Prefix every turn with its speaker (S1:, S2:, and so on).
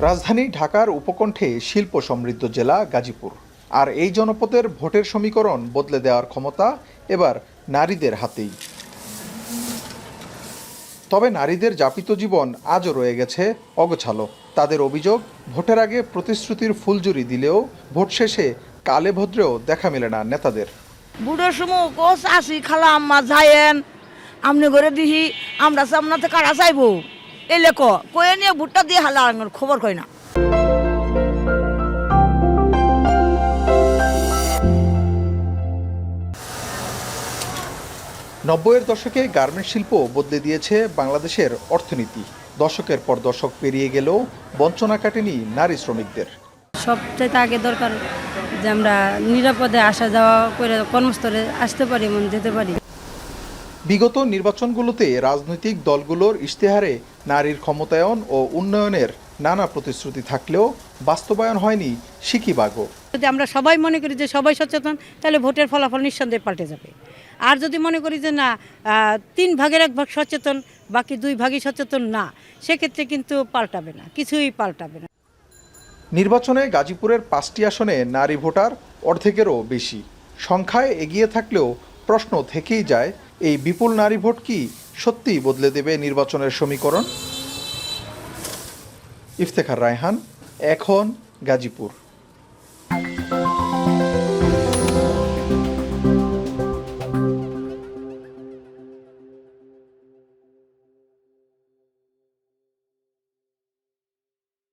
S1: রাজধানী ঢাকার উপকণ্ঠে শিল্প সমৃদ্ধ জেলা গাজীপুর। আর এই জনপদের ভোটের সমীকরণ বদলে দেওয়ার ক্ষমতা এবার নারীদের হাতেই। তবে নারীদের যাপিত জীবন আজও রয়ে গেছে অগোছালো। তাদের অভিযোগ, ভোটের আগে প্রতিশ্রুতির ফুলজুরি দিলেও ভোট শেষে কালে ভদ্রেও দেখা মেলে না নেতাদের।
S2: বুড়োর সময় কোচ আসি খালা আম্মা যায়েন আমনি করে দিহি আমরা সামনাতে কারা চাইবো এই লেখ কয়ে নিয়ে ভুট্টা দিয়ে হালা খবর কয় না।
S1: নব্বইয়ের দশকে গার্মেন্টস শিল্প বদলে দিয়েছে বাংলাদেশের অর্থনীতি। দশকের পর দশক পেরিয়ে গেলেও বঞ্চনা কাটেনি নারী শ্রমিকদের।
S3: সবচাইতে আগে দরকার যে আমরা নিরাপদে আসা যাওয়া করে কর্মস্থলে আসতে পারি, মন যেতে পারি।
S1: বিগত নির্বাচনগুলোতে রাজনৈতিক দলগুলোর ইশতেহারে নারীর ক্ষমতায়ন ও উন্নয়নের নানা প্রতিশ্রুতি থাকলেও বাস্তবায়ন হয়নি সিকিবাগও।
S3: যদি আমরা সবাই মনে করি যে সবাই সচেতন, তাহলে ভোটের ফলাফল নিঃসন্দেহে পাল্টে যাবে। আর যদি মনে করি যে না 3 ভাগের 1 ভাগ সচেতন, বাকি 2 ভাগই সচেতন না, সেক্ষেত্রে কিন্তু পাল্টাবে না, কিছুই পাল্টাবে না।
S1: নির্বাচনে গাজীপুরের 5টি আসনে নারী ভোটার অর্ধেকেরও বেশি। সংখ্যায় এগিয়ে থাকলেও প্রশ্ন থেকেই যায়, এই বিপুল নারী ভোট কি সত্যিই বদলে দেবে নির্বাচনের সমীকরণ? ইফতেখার রায়হান, এখন, গাজীপুর।